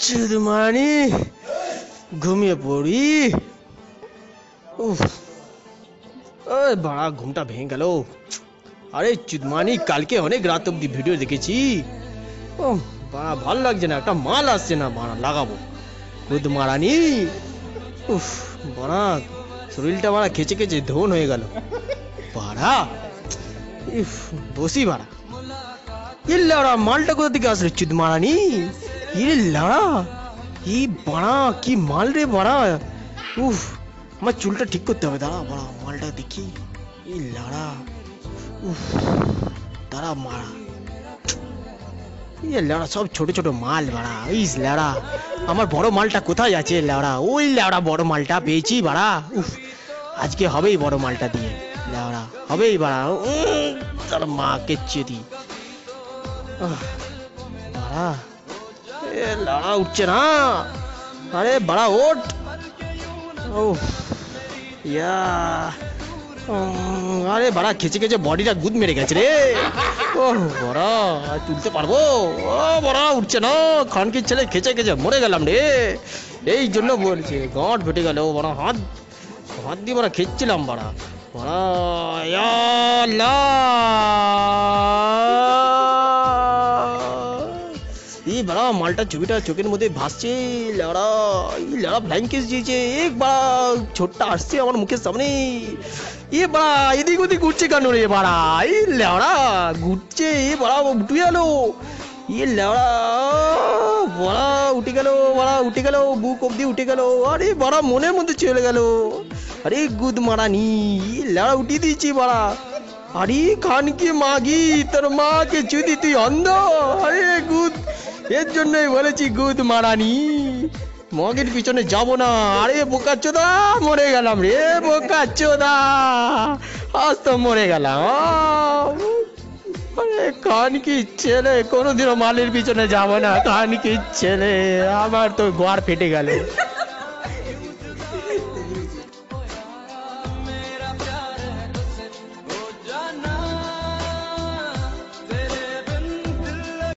চুদমানি ঘুমিয়ে পড়ি। উফ, ওই বাড়া ঘুমটা ভেঙে গেল। আরে চুদমানি কালকে অনেক রাত অব্দি ভিডিও দেখেছি। ও বাড়া ভালো লাগছে না, একটা মাল আসছে না বাড়া লাগাবো গুদ মারানি। উফ বাড়া শরীরটা বাড়া খেচে খেচে ধন হয়ে গেল বাড়া। ইফ বসি বাড়া। লাড়া মালটা কোথা থেকে আসলো চুদ মারানি? ইরে লাড়া ই বাড়া কি মাল রে বাড়া। উফ আমার চুলটা ঠিক করতে হবে, দাঁড়া বাড়া মালটা দেখি। ই লাড়া উফ দাঁড়া মারা। ইয়ে লাড়া সব ছোট ছোট মাল বাড়া। ওই লাড়া আমার বড় মালটা কোথায় আছে লাড়া? ওই লাড়া বড় মালটা পেয়েছি বাড়া। উফ আজকে হবেই বড় মালটা দিয়ে লাড়া, হবেই বাড়া। তার মাকে চেদি বাড়া। এ লাড়া উঠছে না। আরে বাড়া ওঠ। ও ইয়া আরে বাড়া খেচে খেচে বডিটা গুদ মেরে গেছে রে। ও বড়া তুলতে পারবো? ও বড়া উঠছে না। খানকির ছেলে খেচে খেচে মরে গেলাম রে। এই জন্য বলছে গাঁট ফেটে গেল বড়া। হাত হাত দিয়ে বড়া খেচ্ছিলাম বড়া বড়া। ইয়া আল্লাহ এই বড়া মালটা ছবিটা চোখের মধ্যে ভাসছে লাড়া। এই লাড়া ফ্লাইং কিস দিয়েছে এক বড়া। ছোটটা আসছে আমার মুখের সামনে। এ বড়া এদিক ওদিক ঘুরছে কেন রে বাড়া? এই লাড়া ঘুরছে এ বড়া উঠে গেল। এ লাড়া বড়া উঠে গেল বড়া উঠে গেল বুক অব্দি উঠে গেল। আরে বড়া মনের মধ্যে চলে গেল। আরে গুদ মারানি লাড়া উঠিয়ে দিয়েছি বড়া। আরে খানকে মাগি তোর মাকে চুদি তুই অন্ধ। আরে গুদ এর জন্যই বলেছি গুদ মারানি মগের পিছনে যাব না। আরে বোকা চোদা মরে গেলাম রে বোকা চোদা। আজ তো মরে গেলাম। আরে খানকি ছেলে কোনোদিনও মালের পিছনে যাব না। খানকি ছেলে আমার তো ঘর ফেটে গেল।